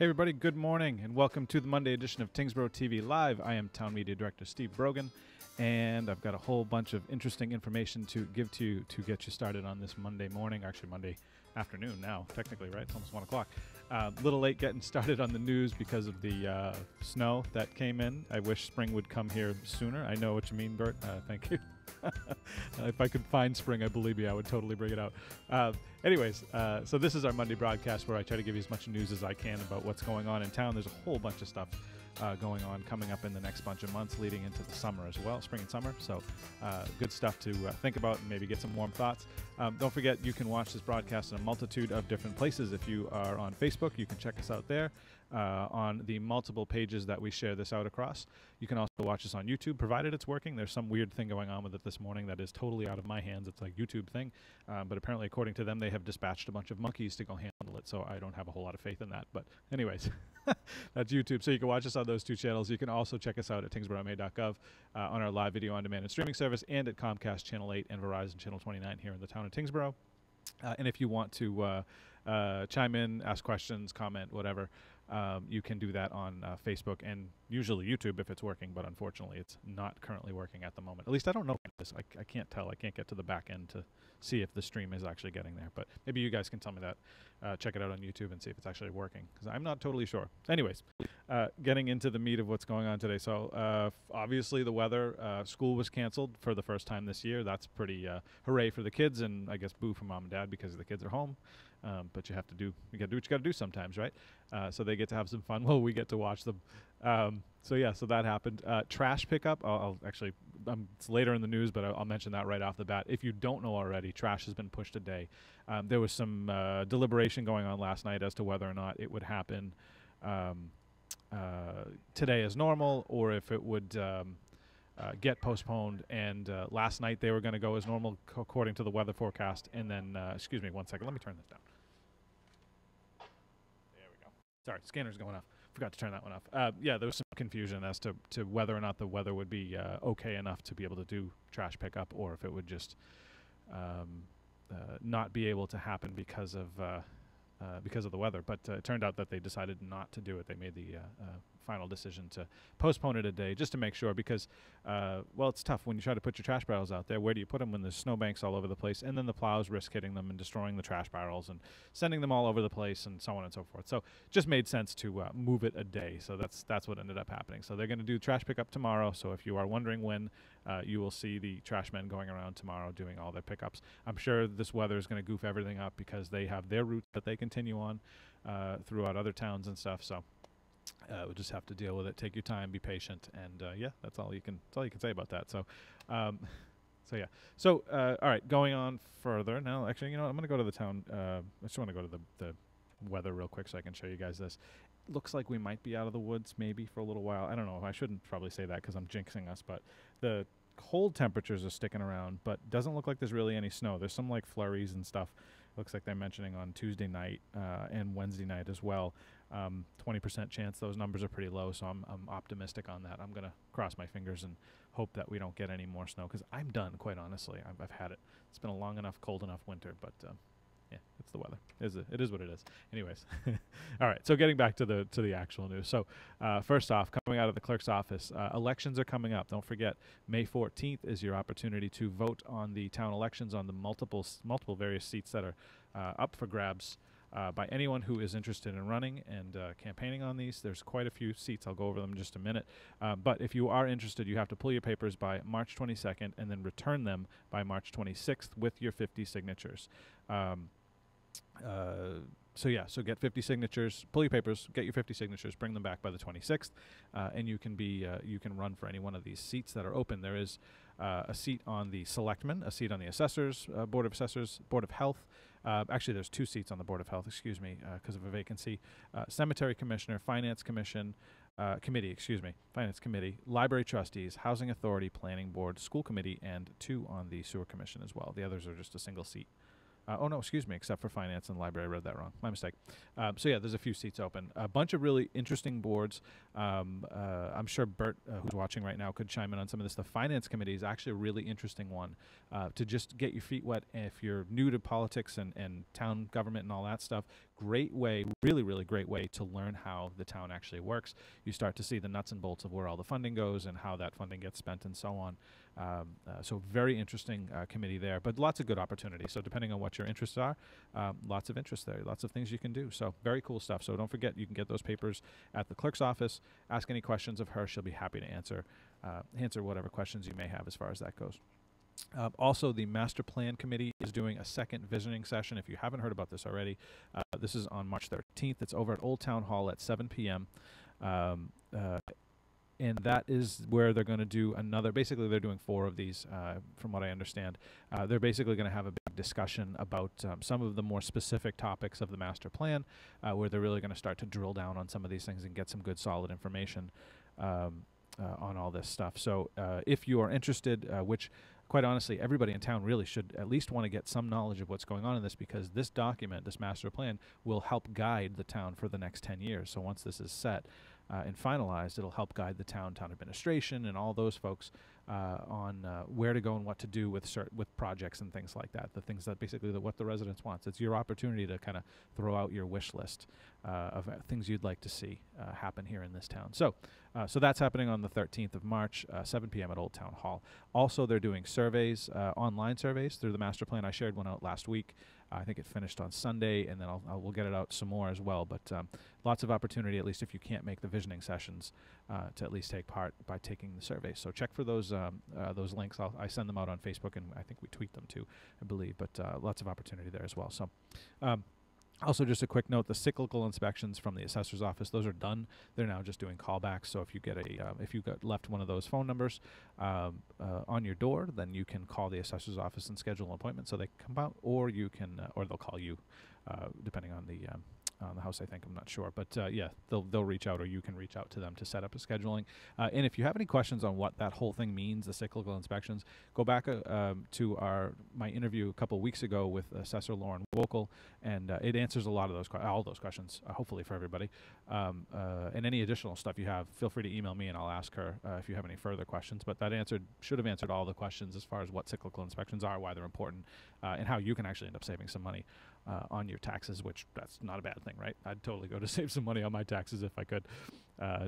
Hey everybody, good morning and welcome to the Monday edition of Tyngsborough TV Live. I am Town Media Director Steve Brogan, and I've got a whole bunch of interesting information to give to you to get you started on this Monday morning, actually Monday afternoon now, technically, right? It's almost 1 o'clock. Little late getting started on the news because of the snow that came in. I wish spring would come here sooner. I know what you mean, Bert. Thank you. If I could find spring, I believe me, I would totally bring it out. Anyways, so this is our Monday broadcast where I try to give you as much news as I can about what's going on in town. There's a whole bunch of stuff going on coming up in the next bunch of months leading into the summer as well, spring and summer. So good stuff to think about and maybe get some warm thoughts. Don't forget, you can watch this broadcast in a multitude of different places. If you are on Facebook, you can check us out there on the multiple pages that we share this out across. You can also watch us on YouTube, provided it's working. There's some weird thing going on with it this morning that is totally out of my hands. It's like YouTube thing, but apparently according to them, they have dispatched a bunch of monkeys to go handle it, so I don't have a whole lot of faith in that. But anyways, that's YouTube. So you can watch us on those two channels. You can also check us out at tyngsboroughma.gov on our live video on demand and streaming service, and at Comcast Channel 8 and Verizon Channel 29 here in the town of Tyngsborough. And if you want to chime in, ask questions, comment, whatever, you can do that on Facebook and usually YouTube if it's working, but unfortunately it's not currently working at the moment. At least I don't know this. I can't tell. I can't get to the back end to see if the stream is actually getting there, but maybe you guys can tell me that. Check it out on YouTube and see if it's actually working, because I'm not totally sure. Anyways, getting into the meat of what's going on today. So obviously the weather, school was canceled for the first time this year. That's pretty hooray for the kids, and I guess boo for mom and dad because the kids are home. But you got to do what you got to do sometimes, right? So they get to have some fun while we get to watch them. So yeah, so that happened. Trash pickup. I'll actually, it's later in the news, but I'll mention that right off the bat. If you don't know already, trash has been pushed a day. There was some deliberation going on last night as to whether or not it would happen today as normal, or if it would get postponed. And last night they were going to go as normal according to the weather forecast. And then, excuse me 1 second, let me turn this down. There we go. Sorry, scanner's going off. Forgot to turn that one off. Yeah, there was some confusion as to whether or not the weather would be okay enough to be able to do trash pickup, or if it would just not be able to happen because of the weather. But it turned out that they decided not to do it. They made the final decision to postpone it a day just to make sure, because well, it's tough when you try to put your trash barrels out there. Where do you put them when there's snowbanks all over the place, and then the plows risk hitting them and destroying the trash barrels and sending them all over the place and so on and so forth. So just made sense to move it a day. So that's what ended up happening. So they're going to do trash pickup tomorrow. So if you are wondering when, you will see the trash men going around tomorrow doing all their pickups. I'm sure this weather is going to goof everything up because they have their routes that they continue on throughout other towns and stuff. So we'll just have to deal with it. Take your time, be patient, and yeah, that's all you can say about that. So, so yeah. So all right, going on further now. Actually, you know what, I'm going to go to the town. I just want to go to the weather real quick so I can show you guys this. Looks like we might be out of the woods maybe for a little while. I don't know. I shouldn't probably say that because I'm jinxing us, but the cold temperatures are sticking around, but doesn't look like there's really any snow. There's some like flurries and stuff. Looks like they're mentioning on Tuesday night and Wednesday night as well. 20% chance. Those numbers are pretty low, so I'm optimistic on that. I'm going to cross my fingers and hope that we don't get any more snow, because I'm done, quite honestly. I've had it. It's been a long enough, cold enough winter, but yeah, it's the weather. It is what it is. Anyways, all right. So getting back to the actual news. So first off, coming out of the clerk's office, elections are coming up. Don't forget, May 14th is your opportunity to vote on the town elections on the multiple various seats that are up for grabs by anyone who is interested in running and campaigning on these. There's quite a few seats. I'll go over them in just a minute. But if you are interested, you have to pull your papers by March 22nd and then return them by March 26th with your 50 signatures. So yeah, so get 50 signatures, pull your papers, get your 50 signatures, bring them back by the 26th, and you can run for any one of these seats that are open. There is a seat on the selectmen, a seat on the assessors, board of assessors, board of health. Actually, there's 2 seats on the board of health, excuse me, because of a vacancy. Cemetery commissioner, finance commission, finance committee, library trustees, housing authority, planning board, school committee, and 2 on the sewer commission as well. The others are just a single seat Oh, no, excuse me, except for finance and library. I read that wrong. My mistake. So, yeah, there's a few seats open. A bunch of really interesting boards. I'm sure Bert, who's watching right now, could chime in on some of this. The finance committee is actually a really interesting one to just get your feet wet. If you're new to politics and town government and all that stuff, great way, really, really great way to learn how the town actually works. You start to see the nuts and bolts of where all the funding goes and how that funding gets spent and so on. So very interesting committee there, but lots of good opportunities. So depending on what your interests are, lots of interest there, lots of things you can do. So very cool stuff. So don't forget, you can get those papers at the clerk's office. Ask any questions of her. She'll be happy to answer whatever questions you may have as far as that goes. Also, the Master Plan Committee is doing a second visioning session. If you haven't heard about this already, this is on March 13th. It's over at Old Town Hall at 7 p.m. And that is where they're going to do another. Basically, they're doing 4 of these, from what I understand. They're basically going to have a big discussion about some of the more specific topics of the master plan, where they're really going to start to drill down on some of these things and get some good, solid information on all this stuff. So if you are interested, which quite honestly, everybody in town really should at least want to get some knowledge of what's going on in this, because this document, this master plan, will help guide the town for the next 10 years. So once this is set and finalized, it'll help guide the town administration and all those folks on where to go and what to do with projects and things like that. The things that basically what the residents want. It's your opportunity to kind of throw out your wish list of things you'd like to see happen here in this town. So that's happening on the 13th of March, 7 p.m. at Old Town Hall. Also, they're doing surveys, online surveys through the master plan. I shared one out last week. I think it finished on Sunday, and then we'll get it out some more as well. But lots of opportunity, at least if you can't make the visioning sessions, to at least take part by taking the surveys. So check for those links. I send them out on Facebook, and I think we tweet them too, I believe. But lots of opportunity there as well. So. Also, just a quick note: the cyclical inspections from the assessor's office, those are done. They're now just doing callbacks. So if you get if you got left one of those phone numbers on your door, then you can call the assessor's office and schedule an appointment so they can come out, or you can, or they'll call you, depending on the house. I think, I'm not sure, but yeah, they'll reach out, or you can reach out to them to set up a scheduling. And if you have any questions on what that whole thing means, the cyclical inspections, go back to my interview a couple weeks ago with Assessor Lauren Wokel, and it answers a lot of all those questions, hopefully for everybody. And any additional stuff you have, feel free to email me, and I'll ask her if you have any further questions. But that should have answered all the questions as far as what cyclical inspections are, why they're important, and how you can actually end up saving some money on your taxes, which that's not a bad thing, right? I'd totally go to save some money on my taxes if I could,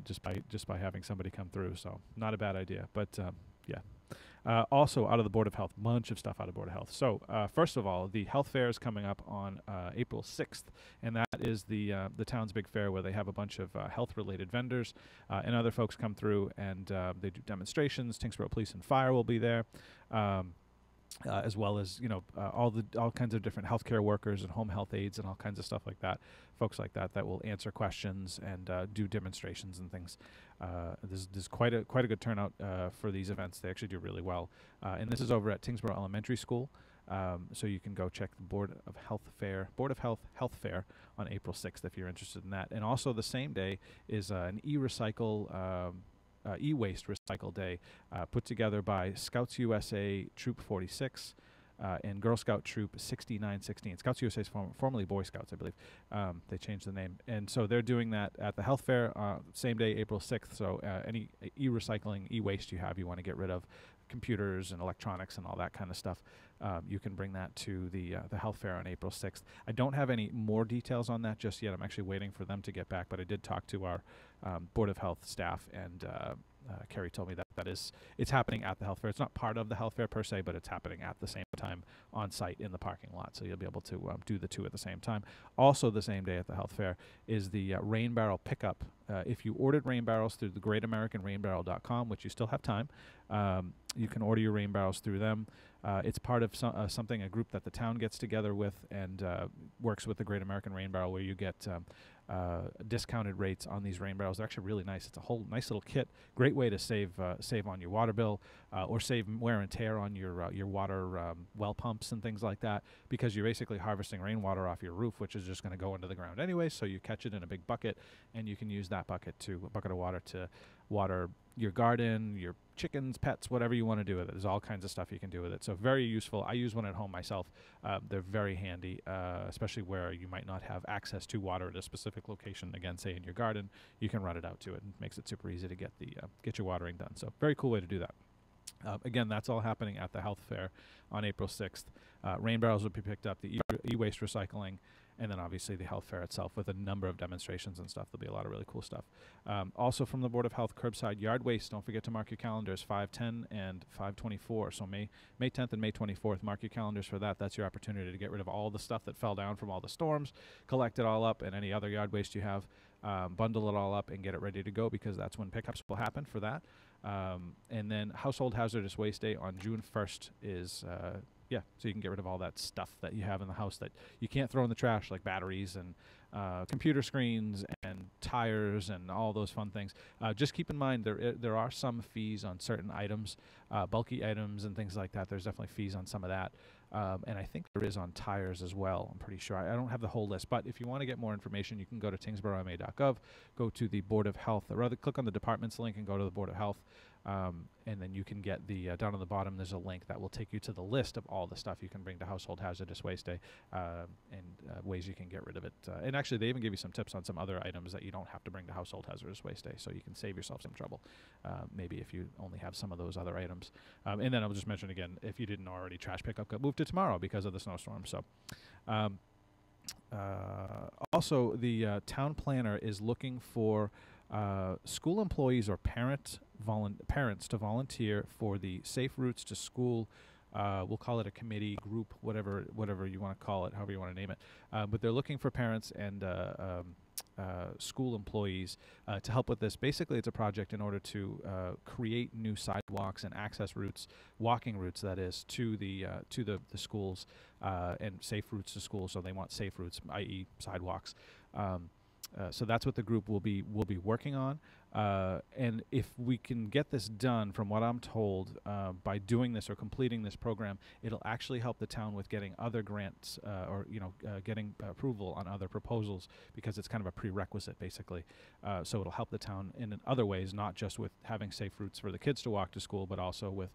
just by having somebody come through. So not a bad idea, but yeah. Also, out of the Board of Health, bunch of stuff out of Board of Health. So first of all, the health fair is coming up on April 6th, and that is the town's big fair where they have a bunch of health-related vendors and other folks come through, and they do demonstrations. Tyngsborough Police and Fire will be there. As well as all kinds of different healthcare workers and home health aides and all kinds of stuff like that, folks like that will answer questions and do demonstrations and things. There's quite a good turnout for these events. They actually do really well, and this is over at Tyngsborough Elementary School. So you can go check the Board of Health Health Fair on April 6th if you're interested in that. And also the same day is an e-waste recycle day put together by Scouts USA Troop 46 and Girl Scout Troop 6916. Scouts USA is formerly Boy Scouts, I believe. They changed the name. And so they're doing that at the health fair same day, April 6th. So any e-recycling, e-waste you want to get rid of, computers and electronics and all that kind of stuff, you can bring that to the health fair on April 6th. I don't have any more details on that just yet. I'm actually waiting for them to get back, but I did talk to our Board of Health staff, and Carrie told me that it's happening at the health fair. It's not part of the health fair per se, but it's happening at the same time on site in the parking lot, so you'll be able to do the two at the same time. Also the same day at the health fair is the rain barrel pickup. If you ordered rain barrels through the greatamericanrainbarrel.com, which you still have time, you can order your rain barrels through them. It's part of a group that the town gets together with and works with the Great American Rain Barrel, where you get discounted rates on these rain barrels. They're actually really nice. It's a whole nice little kit. Great way to save on your water bill or save wear and tear on your water well pumps and things like that, because you're basically harvesting rainwater off your roof, which is just going to go into the ground anyway. So you catch it in a big bucket, and you can use that bucket of water to water your garden, your chickens, pets, whatever you want to do with it. There's all kinds of stuff you can do with it. So very useful. I use one at home myself. They're very handy, especially where you might not have access to water at a specific location. Again, say in your garden, you can run it out to it, and it makes it super easy to get your watering done. So very cool way to do that. Again, that's all happening at the health fair on April 6th. Rain barrels will be picked up, the e-waste recycling, and then obviously the health fair itself with a number of demonstrations and stuff. There'll be a lot of really cool stuff. Also from the Board of Health, curbside yard waste. Don't forget to mark your calendars, 5/10 and 5/24. So May 10th and May 24th, mark your calendars for that. That's your opportunity to get rid of all the stuff that fell down from all the storms, collect it all up, and any other yard waste you have, bundle it all up and get it ready to go, because that's when pickups will happen for that. And then Household Hazardous Waste Day on June 1st is so you can get rid of all that stuff that you have in the house that you can't throw in the trash, like batteries and computer screens and tires and all those fun things. Just keep in mind there are some fees on certain items, bulky items and things like that. There's definitely fees on some of that. And I think there is on tires as well. I'm pretty sure. I don't have the whole list, but if you want to get more information, you can go to tyngsboroughma.gov, go to the Board of Health, or rather click on the departments link and go to the Board of Health. And then you can get the, down on the bottom, there's a link that will take you to the list of all the stuff you can bring to Household Hazardous Waste Day, and ways you can get rid of it. And actually, they even give you some tips on some other items that you don't have to bring to Household Hazardous Waste Day, so you can save yourself some trouble, maybe if you only have some of those other items. And then I'll just mention again, if you didn't already, trash pickup got moved to tomorrow because of the snowstorm. So, also, the town planner is looking for school employees or parents to volunteer for the Safe Routes to School. We'll call it a committee, group, whatever you want to call it, however you want to name it. But they're looking for parents and school employees to help with this. Basically, it's a project in order to create new sidewalks and access routes, walking routes, that is, to the schools, and safe routes to school. So they want safe routes, i.e., sidewalks. So that's what the group will be working on. And if we can get this done, from what I'm told, by doing this or completing this program, it'll actually help the town with getting other grants, or getting approval on other proposals, because it's kind of a prerequisite, basically. So it'll help the town in other ways, not just with having safe routes for the kids to walk to school, but also with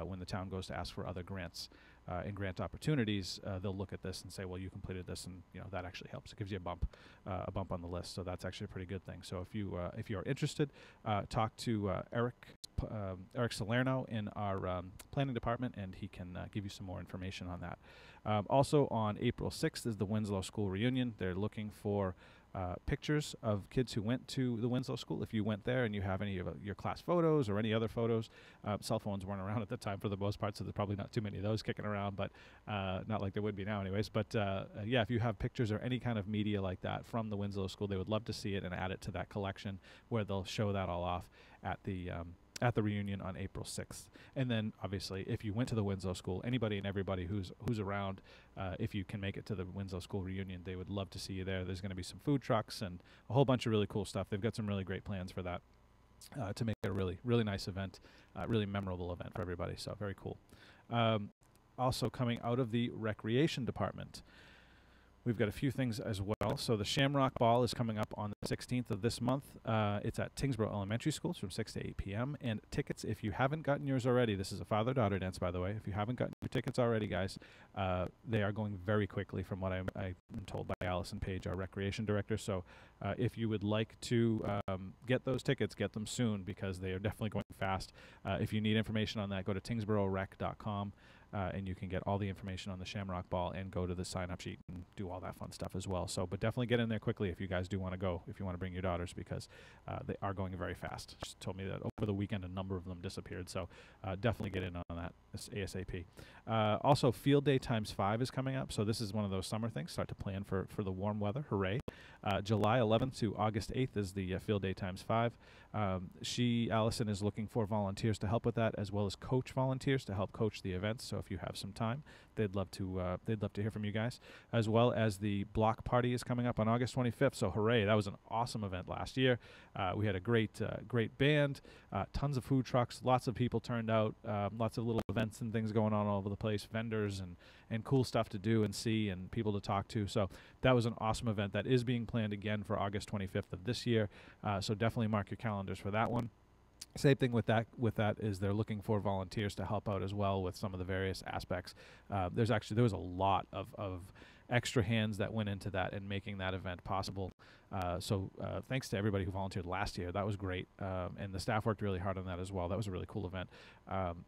when the town goes to ask for other grants. And grant opportunities, they'll look at this and say, well, you completed this, and that actually helps. It gives you a bump on the list. So that's actually a pretty good thing. So if you are interested, talk to Eric Salerno in our planning department, and he can give you some more information on that. Also on April 6th is the Winslow School reunion. They're looking for pictures of kids who went to the Winslow School. If you went there and you have any of your class photos or any other photos, cell phones weren't around at the time for the most part, so there's probably not too many of those kicking around, but not like there would be now anyways. But yeah, if you have pictures or any kind of media like that from the Winslow School, they would love to see it and add it to that collection, where they'll show that all off at the reunion on April 6th. And then, obviously, if you went to the Winslow School, anybody and everybody who's around, if you can make it to the Winslow School reunion, they would love to see you there. There's going to be some food trucks and a whole bunch of really cool stuff. They've got some really great plans for that, to make it a really, really nice event, really memorable event for everybody. So very cool. Also coming out of the Recreation Department, we've got a few things as well. So the Shamrock Ball is coming up on the 16th of this month. It's at Tyngsborough Elementary School from 6 to 8 p.m. And tickets, if you haven't gotten yours already, this is a father-daughter dance, by the way. If you haven't gotten your tickets already, guys, they are going very quickly, from what I'm told by Allison Page, our recreation director. So if you would like to get those tickets, get them soon, because they are definitely going fast. If you need information on that, go to tyngsboroughRec.com. And you can get all the information on the Shamrock Ball and go to the sign-up sheet and do all that fun stuff as well. So, but definitely get in there quickly if you guys do want to go, if you want to bring your daughters, because they are going very fast. She told me that over the weekend a number of them disappeared. So definitely get in on that ASAP. Also, Field Day ×5 is coming up. So this is one of those summer things. Start to plan for the warm weather. Hooray. July 11th to August 8th is the Field Day ×5. Allison, is looking for volunteers to help with that, as well as coach volunteers to help coach the events. So if you have some time, they'd love to hear from you guys. As well as the block party is coming up on August 25th. So hooray! That was an awesome event last year. We had a great band, tons of food trucks, lots of people turned out, lots of little events and things going on all over the place, vendors and cool stuff to do and see and people to talk to. So that was an awesome event that is being planned again for August 25th of this year. So definitely mark your calendars for that one. Same thing with that. With that is they're looking for volunteers to help out as well with some of the various aspects. There was a lot of extra hands that went into that and making that event possible. So thanks to everybody who volunteered last year. That was great, and the staff worked really hard on that as well. That was a really cool event.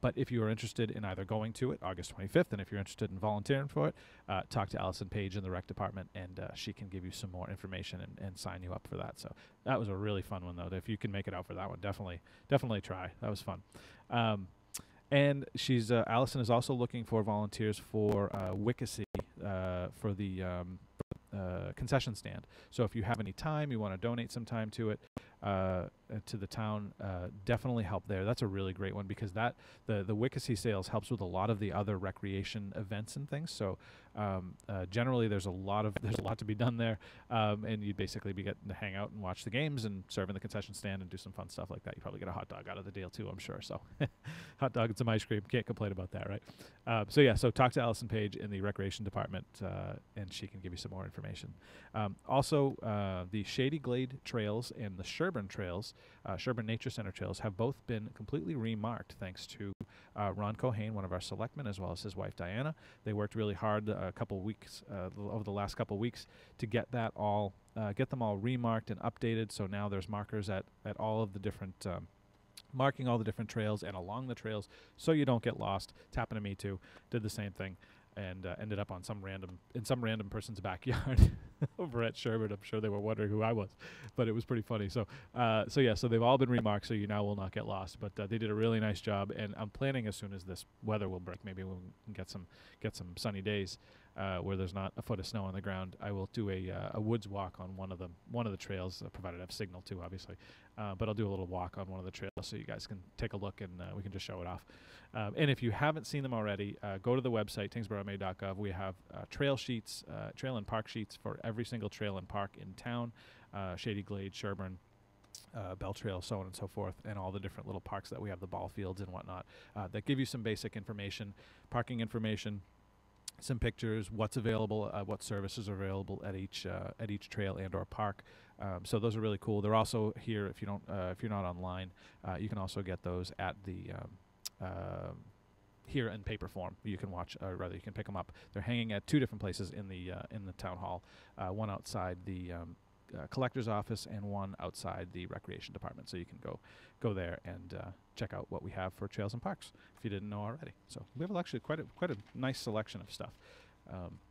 But if you are interested in either going to it August 25th, and if you're interested in volunteering for it, talk to Allison Page in the rec department, and she can give you some more information and sign you up for that. So that was a really fun one, though. If you can make it out for that one, definitely try. That was fun. And Allison is also looking for volunteers for Wiccacy, for the concession stand. So if you have any time, you want to donate some time to it, to the town, definitely help there. That's a really great one, because the Wiccacy sales helps with a lot of the other recreation events and things. So generally there's a lot to be done there, and you'd basically be getting to hang out and watch the games and serve in the concession stand and do some fun stuff like that. You probably get a hot dog out of the deal too, I'm sure. So hot dog and some ice cream, can't complain about that, right? So talk to Allison Page in the recreation department, and she can give you some more information. Also, the Shady Glade Trails and the Sherburne Trails, Sherburne Nature Center Trails, have both been completely remarked thanks to Ron Cohane, one of our selectmen, as well as his wife Diana. They worked really hard over the last couple weeks to get them all remarked and updated. So now there's markers at all of the different marking all the different trails and along the trails, so you don't get lost. It's happened to me too. Did the same thing, and ended up on some random person's backyard over at Sherburne. I'm sure they were wondering who I was, but it was pretty funny. So they've all been remarked, so you now will not get lost. But they did a really nice job, and I'm planning, as soon as this weather will break, maybe we can get some sunny days where there's not a foot of snow on the ground. I will do a woods walk on one of the trails, provided I have signal too, obviously. But I'll do a little walk on one of the trails so you guys can take a look, and we can just show it off. And if you haven't seen them already, go to the website, tyngsboroughma.gov. We have trail sheets, trail and park sheets for every single trail and park in town, Shady Glade, Sherburne, Bell Trail, so on and so forth, and all the different little parks that we have, the ball fields and whatnot, that give you some basic information, parking information, some pictures, what's available, what services are available at each trail and or park. So those are really cool. They're also here if you're not online. You can also get those at the here in paper form. You can watch, or rather, you can pick them up. They're hanging at two different places in the town hall. One outside the collector's office and one outside the recreation department. So you can go there and check out what we have for trails and parks if you didn't know already. So we have actually quite a nice selection of stuff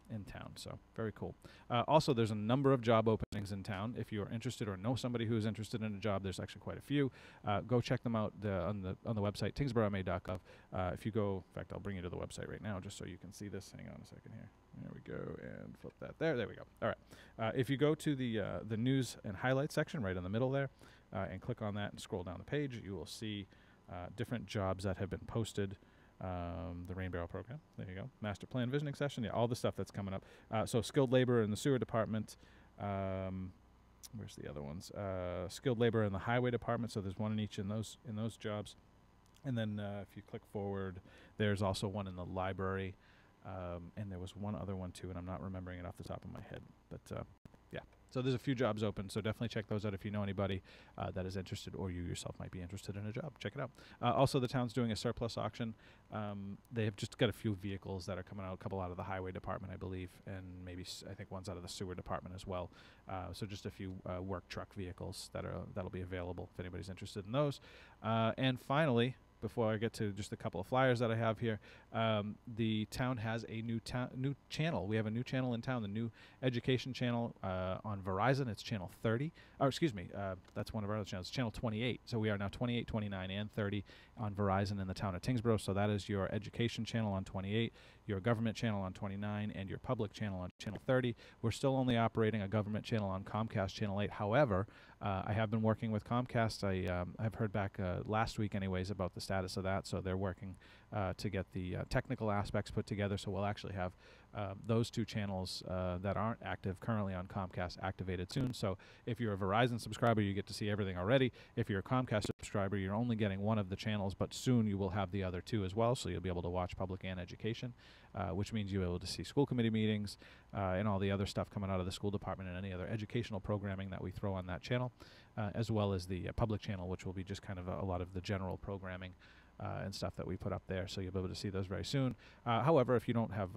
in town. So very cool. Also, there's a number of job openings in town. If you are interested or know somebody who is interested in a job, there's actually quite a few. Go check them out on the website, tyngsboroughma.gov. If you go, in fact, I'll bring you to the website right now just so you can see this. Hang on a second here. There we go, and flip that there. There we go. All right. If you go to the news and highlights section right in the middle there, and click on that and scroll down the page, you will see different jobs that have been posted. The Rain Barrel program, there you go. Master plan visioning session, yeah, all the stuff that's coming up. So skilled labor in the sewer department. Where's the other ones? Skilled labor in the highway department. So there's one in each in those jobs. And then if you click forward, there's also one in the library. And there was one other one too, and I'm not remembering it off the top of my head. But yeah, so there's a few jobs open, so definitely check those out if you know anybody that is interested, or you yourself might be interested in a job. Check it out. Also, the town's doing a surplus auction. They have just got a few vehicles that are coming out, a couple out of the highway department, I believe, and maybe I think one's out of the sewer department as well. So just a few work truck vehicles that'll be available if anybody's interested in those. And finally, before I get to just a couple of flyers that I have here, the town has a new channel. We have a new channel in town, the new education channel on Verizon. It's channel 30. Oh, excuse me, that's one of our other channels, channel 28. So we are now 28, 29, and 30 on Verizon in the town of Tyngsborough. So that is your education channel on 28, your government channel on 29, and your public channel on channel 30. We're still only operating a government channel on Comcast channel 8. However, I have been working with Comcast. I've heard back last week anyways about the status of that, so they're working to get the technical aspects put together, so we'll actually have those two channels that aren't active currently on Comcast activated soon. So if you're a Verizon subscriber, you get to see everything already. If you're a Comcast subscriber, you're only getting one of the channels, but soon you will have the other two as well. So you'll be able to watch public and education, which means you'll be able to see school committee meetings and all the other stuff coming out of the school department and any other educational programming that we throw on that channel, as well as the public channel, which will be just kind of a lot of the general programming and stuff that we put up there, so you'll be able to see those very soon. However, if you don't have,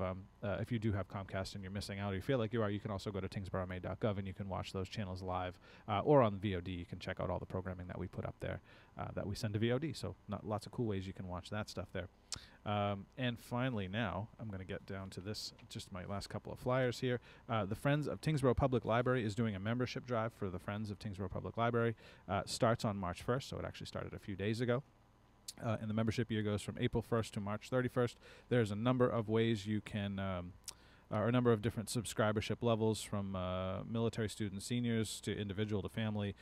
if you do have Comcast and you're missing out, or you feel like you are, you can also go to tyngsboroughma.gov and you can watch those channels live, or on VOD. You can check out all the programming that we put up there that we send to VOD. So lots of cool ways you can watch that stuff there. And finally, now I'm going to get down to this, just my last couple of flyers here. The Friends of Tyngsborough Public Library is doing a membership drive for the Friends of Tyngsborough Public Library. Starts on March 1st, so it actually started a few days ago. And the membership year goes from April 1st to March 31st. There's a number of ways you can, or a number of different subscribership levels, from military student seniors to individual to family,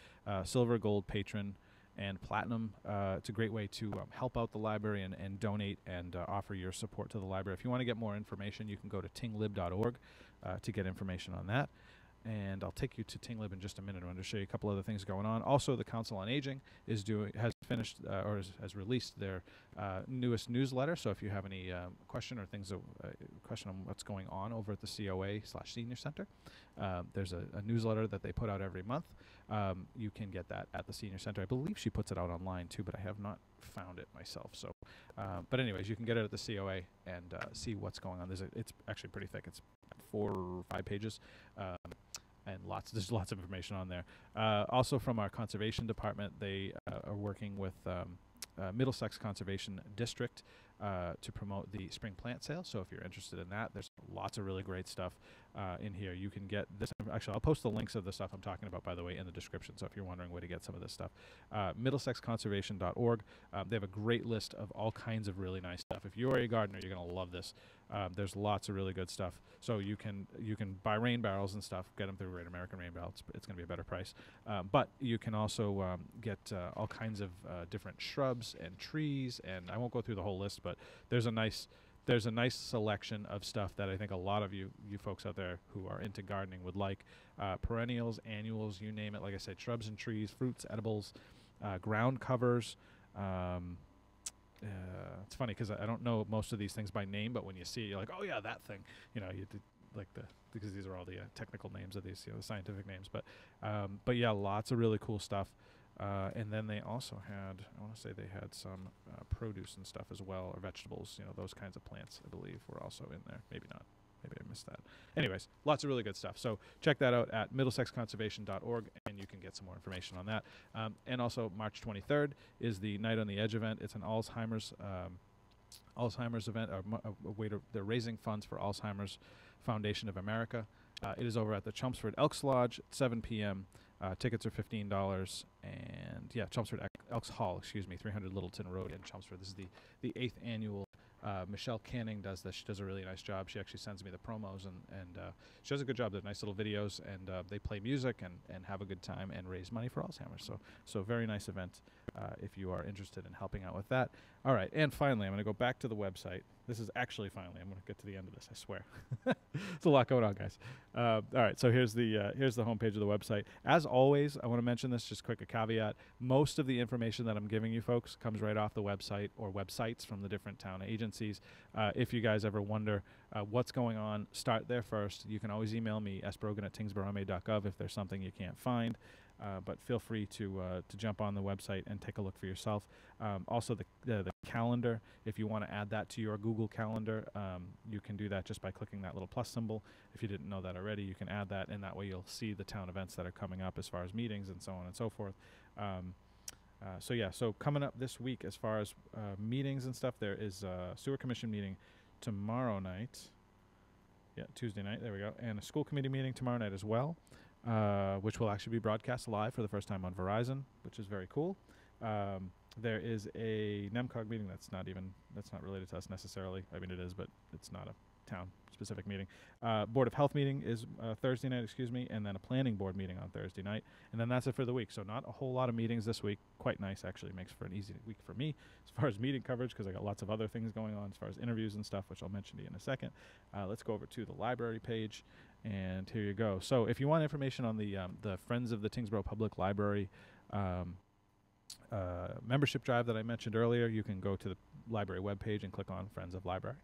silver, gold, patron, and platinum. It's a great way to help out the library and donate and offer your support to the library. If you want to get more information, you can go to tinglib.org to get information on that. And I'll take you to Tinglib in just a minute. I'm going to show you a couple other things going on. Also, the Council on Aging has finished or has released their newest newsletter. So if you have any question or things, question on what's going on over at the COA/Senior Center, there's a newsletter that they put out every month. You can get that at the Senior Center. I believe she puts it out online too, but I have not found it myself. So, but anyways, you can get it at the COA and see what's going on. It's actually pretty thick. It's 4 or 5 pages. And there's lots of information on there. Also from our conservation department, they are working with Middlesex Conservation District to promote the spring plant sale. So if you're interested in that, there's lots of really great stuff in here. You can get this. Actually, I'll post the links of the stuff I'm talking about, by the way, in the description. So if you're wondering where to get some of this stuff, middlesexconservation.org. They have a great list of all kinds of really nice stuff. If you are a gardener, you're going to love this. There's lots of really good stuff. So you can buy rain barrels and stuff, get them through Great American Rain Barrel. It's going to be a better price. But you can also get all kinds of different shrubs and trees. And I won't go through the whole list, but there's a nice selection of stuff that I think a lot of you folks out there who are into gardening would like. Perennials, annuals, you name it. Like I said, shrubs and trees, fruits, edibles, ground covers. It's funny because I don't know most of these things by name, but when you see it, you're like, oh yeah, that thing. You know, because these are all the technical names of these, the scientific names. But yeah, lots of really cool stuff. And then they also had, I want to say they had some produce and stuff as well, or vegetables. Those kinds of plants, I believe, were also in there. Maybe not. Maybe I missed that. Anyways, lots of really good stuff. So check that out at middlesexconservation.org, and you can get some more information on that. And also, March 23rd is the Night on the Edge event. It's an Alzheimer's event. They're raising funds for Alzheimer's Foundation of America. It is over at the Chelmsford Elks Lodge at 7 p.m. Tickets are $15, and yeah, Chelmsford Elks Hall, 300 Littleton Road in Chelmsford. This is the 8th annual. Michelle Canning does this. She does a really nice job. She actually sends me the promos, and she does a good job. They're nice little videos, and they play music and have a good time and raise money for Alzheimer's. So very nice event if you are interested in helping out with that. All right, and finally, I'm going to go back to the website. This is actually finally. I'm going to get to the end of this, I swear. There's a lot going on, guys. All right, so here's the homepage of the website. As always, I want to mention this, just quick a caveat. Most of the information that I'm giving you folks comes right off the website or websites from the different town agencies. If you guys ever wonder what's going on, start there first. You can always email me, sbrogan@tyngsboroughma.gov, if there's something you can't find. But feel free to jump on the website and take a look for yourself. Also, the calendar, if you want to add that to your Google Calendar, you can do that just by clicking that little plus symbol. If you didn't know that already, you can add that, and that way you'll see the town events that are coming up as far as meetings and so on and so forth. So coming up this week as far as meetings and stuff, there is a sewer commission meeting tomorrow night. Yeah, Tuesday night, there we go. And a school committee meeting tomorrow night as well. Which will actually be broadcast live for the first time on Verizon, which is very cool. There is a NEMCOG meeting that's not related to us necessarily. I mean, it is, but it's not town-specific meeting. Board of Health meeting is Thursday night, and then a planning board meeting on Thursday night, and then that's it for the week. So not a whole lot of meetings this week. Quite nice, actually. Makes for an easy week for me as far as meeting coverage, because I got lots of other things going on as far as interviews and stuff, which I'll mention to you in a second. Let's go over to the library page, and here you go. So if you want information on the Friends of the Tyngsborough Public Library membership drive that I mentioned earlier, you can go to the library webpage and click on Friends of Library,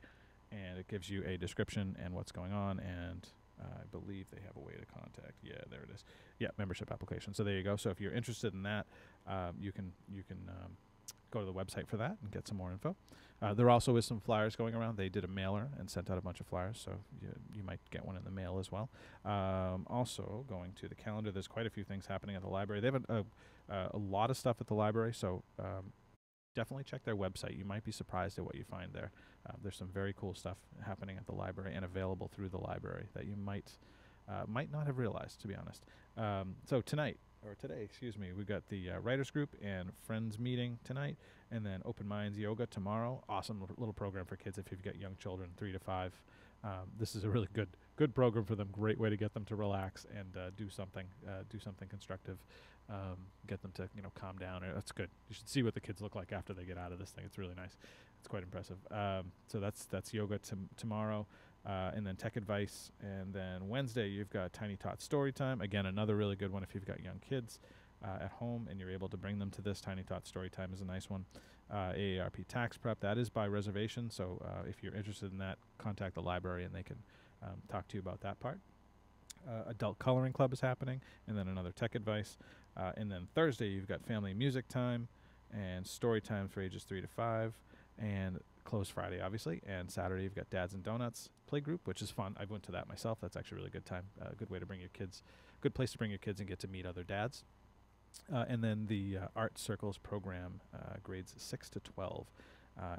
and it gives you a description and what's going on, and I believe they have a way to contact. Yeah, there it is. Yeah, membership application. So there you go. So if you're interested in that, you can go to the website for that and get some more info. There also is some flyers going around. They did a mailer and sent out a bunch of flyers, so you might get one in the mail as well. Also, going to the calendar, there's quite a few things happening at the library. They have a lot of stuff at the library, so definitely check their website. You might be surprised at what you find there. There's some very cool stuff happening at the library and available through the library that you might not have realized, to be honest. So today, we got the writers group and friends meeting tonight, and then Open Minds Yoga tomorrow. Awesome little program for kids if you've got young children, 3 to 5. This is a really good program for them. Great way to get them to relax and do something constructive. Get them to calm down. That's good. You should see what the kids look like after they get out of this thing. It's really nice. It's quite impressive. So that's yoga tomorrow. And then tech advice, and then Wednesday you've got Tiny Tot story time. Again, another really good one if you've got young kids at home and you're able to bring them to this. Tiny Tot story time is a nice one. AARP tax prep, that is by reservation, so if you're interested in that, contact the library and they can talk to you about that part. Adult coloring club is happening, and then another tech advice. And then Thursday you've got family music time and story time for ages 3 to 5, and closed Friday, obviously. And Saturday you've got Dads and Donuts play group, which is fun. I went to that myself. That's actually a really good time. Good way to bring your kids. Good place to bring your kids and get to meet other dads. And then the art circles program, grades 6 to 12.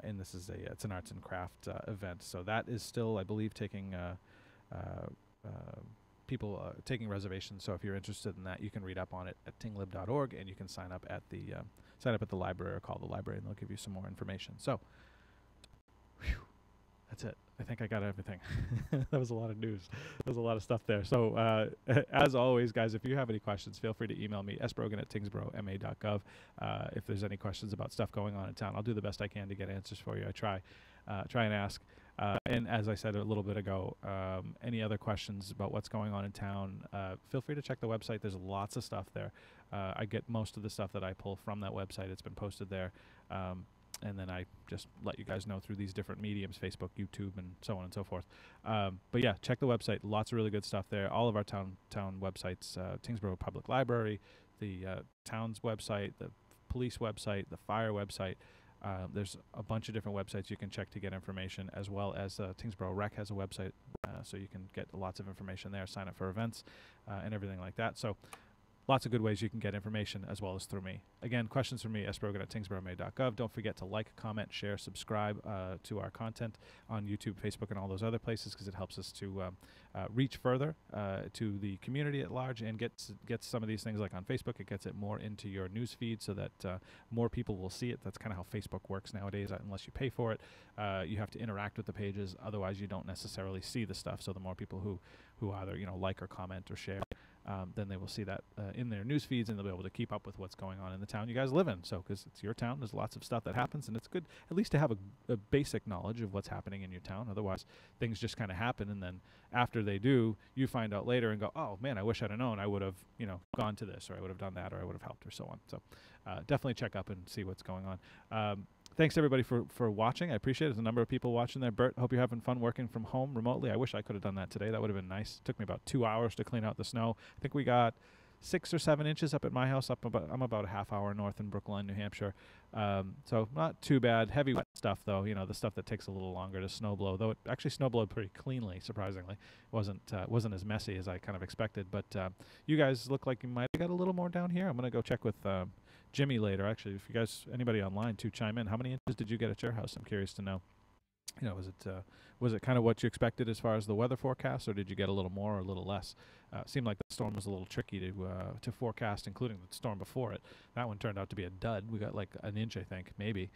And this is it's an arts and craft event. So that is still, I believe, taking people taking reservations. So if you're interested in that, you can read up on it at tinglib.org, and you can sign up at the library or call the library, and they'll give you some more information. So that's it. I think I got everything. That was a lot of news. There was a lot of stuff there. So as always, guys, if you have any questions, feel free to email me, sbrogan@tyngsboroughma.gov. If there's any questions about stuff going on in town, I'll do the best I can to get answers for you. I try and ask. And as I said a little bit ago, any other questions about what's going on in town, feel free to check the website. There's lots of stuff there. I get most of the stuff that I pull from that website. It's been posted there. And then I just let you guys know through these different mediums, Facebook, YouTube, and so on and so forth. But yeah, check the website. Lots of really good stuff there. All of our town websites, Tyngsborough Public Library, the town's website, the police website, the fire website. There's a bunch of different websites you can check to get information, as well as Tyngsborough Rec has a website, so you can get lots of information there, sign up for events, and everything like that. So lots of good ways you can get information, as well as through me. Again, questions from me, sbrogan@tyngsboroughma.gov. Don't forget to like, comment, share, subscribe to our content on YouTube, Facebook, and all those other places, because it helps us to reach further to the community at large, and gets some of these things, like on Facebook, it gets it more into your news feed so that more people will see it. That's kind of how Facebook works nowadays. Unless you pay for it, you have to interact with the pages. Otherwise, you don't necessarily see the stuff. So the more people who either like or comment or share, then they will see that in their news feeds, and they'll be able to keep up with what's going on in the town you guys live in. So, because it's your town, there's lots of stuff that happens, and it's good at least to have a basic knowledge of what's happening in your town. Otherwise, things just kind of happen, and then after they do, you find out later and go, oh man, I wish I'd have known. I would have gone to this, or I would have done that, or I would have helped, or so on. So definitely check up and see what's going on. Thanks everybody for watching. I appreciate it. There's a number of people watching there. Bert, hope you're having fun working from home remotely. I wish I could have done that today. That would have been nice. It took me about 2 hours to clean out the snow. I think we got 6 or 7 inches up at my house. I'm about a half hour north in Brookline, New Hampshire. So not too bad. Heavy wet stuff though, the stuff that takes a little longer to snow blow, though it actually snow blowed pretty cleanly, surprisingly. Wasn't as messy as I kind of expected, but you guys look like you might have got a little more down here. I'm going to go check with Jimmy later. Actually, if you guys, anybody online, to chime in. How many inches did you get at your house? I'm curious to know. was it kind of what you expected as far as the weather forecast, or did you get a little more or a little less? It seemed like the storm was a little tricky to forecast, including the storm before it. That one turned out to be a dud. We got like an inch, I think, maybe,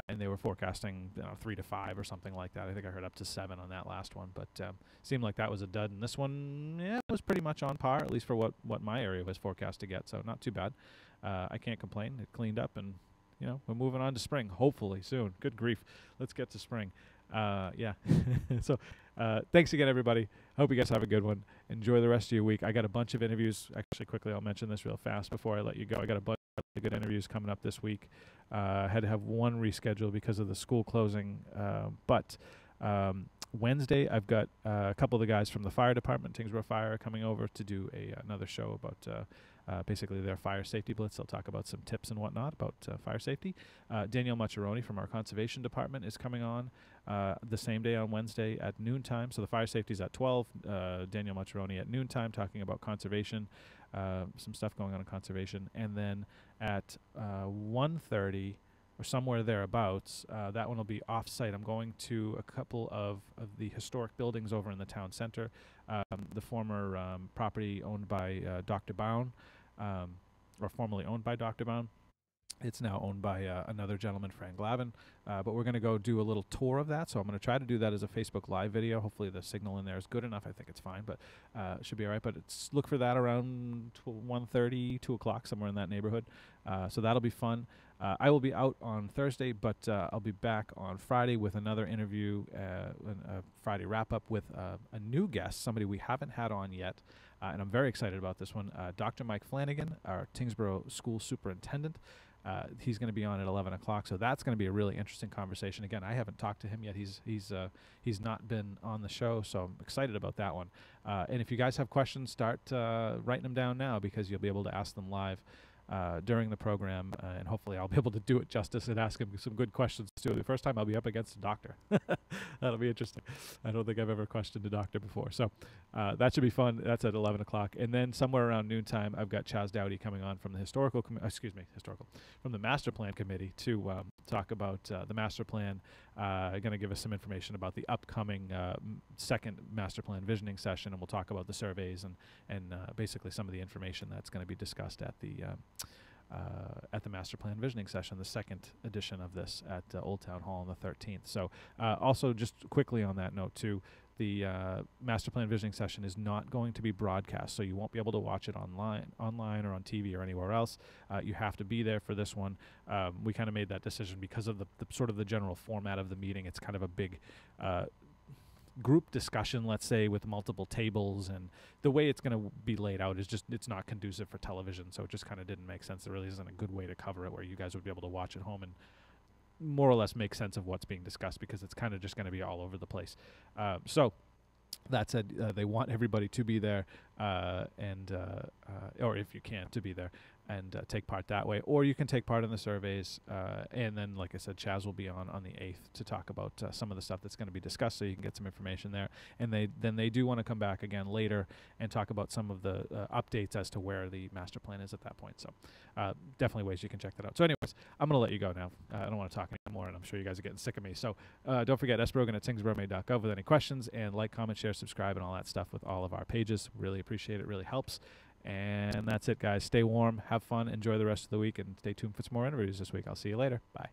and they were forecasting 3 to 5 or something like that. I think I heard up to 7 on that last one, but seemed like that was a dud. And this one, yeah, was pretty much on par, at least for what my area was forecast to get. So not too bad. I can't complain. It cleaned up, and we're moving on to spring, hopefully soon. Good grief, let's get to spring. Yeah. So thanks again, everybody. Hope you guys have a good one. Enjoy the rest of your week. I got a bunch of interviews. Actually, quickly, I'll mention this real fast before I let you go. I got a bunch of good interviews coming up this week. Had to have one rescheduled because of the school closing. But Wednesday, I've got a couple of the guys from the fire department, Tyngsborough Fire, coming over to do another show about basically their fire safety blitz. They'll talk about some tips and whatnot about fire safety. Danielle Maccheroni from our conservation department is coming on the same day on Wednesday at noontime. So the fire safety is at 12. Danielle Maccheroni at noontime talking about conservation, some stuff going on in conservation. And then at 1:30 or somewhere thereabouts, that one will be off-site. I'm going to a couple of the historic buildings over in the town center. The former property owned by Dr. Bown, or formerly owned by Dr. Bown. It's now owned by another gentleman, Frank Glavin, but we're going to go do a little tour of that. So I'm going to try to do that as a Facebook Live video. Hopefully the signal in there is good enough. I think it's fine, but it should be all right. But look for that around 1:30, 2 o'clock, somewhere in that neighborhood. So that'll be fun. I will be out on Thursday, but I'll be back on Friday with another interview, a Friday wrap-up with a new guest, somebody we haven't had on yet, and I'm very excited about this one. Dr. Mike Flanagan, our Tyngsborough School Superintendent. He's going to be on at 11 o'clock, so that's going to be a really interesting conversation. Again, I haven't talked to him yet. He's not been on the show, so I'm excited about that one. And if you guys have questions, start writing them down now, because you'll be able to ask them live during the program, and hopefully I'll be able to do it justice and ask him some good questions too. The first time I'll be up against a doctor. That'll be interesting. I don't think I've ever questioned a doctor before, so that should be fun. That's at 11 o'clock, and then somewhere around noontime, I've got Chaz Dowdy coming on from the from the Master Plan Committee to talk about the Master Plan. Going to give us some information about the upcoming second Master Plan Visioning session, and we'll talk about the surveys and basically some of the information that's going to be discussed at the Master Plan Visioning session, the second edition of this at Old Town Hall on the 13th. So also just quickly on that note too, the Master Plan Visioning session is not going to be broadcast, so you won't be able to watch it online or on TV or anywhere else. You have to be there for this one. We kind of made that decision because of the sort of the general format of the meeting. It's kind of a big group discussion, let's say, with multiple tables, and the way it's going to be laid out is just, it's not conducive for television, so it just kind of didn't make sense. There really isn't a good way to cover it where you guys would be able to watch at home and more or less make sense of what's being discussed, because it's kind of just going to be all over the place. So that said, they want everybody to be there, or if you can, to be there and take part that way, or you can take part in the surveys, and then, like I said, Chaz will be on the 8th to talk about some of the stuff that's going to be discussed, so you can get some information there. And they do want to come back again later and talk about some of the updates as to where the master plan is at that point. So definitely ways you can check that out. So anyways, I'm going to let you go now. I don't want to talk anymore, and I'm sure you guys are getting sick of me. So don't forget, sbrogan@tyngsboroughma.gov with any questions, and like, comment, share, subscribe, and all that stuff with all of our pages. Really appreciate it. Really helps. And that's it, guys. Stay warm, have fun, enjoy the rest of the week, and stay tuned for some more interviews this week. I'll see you later. Bye.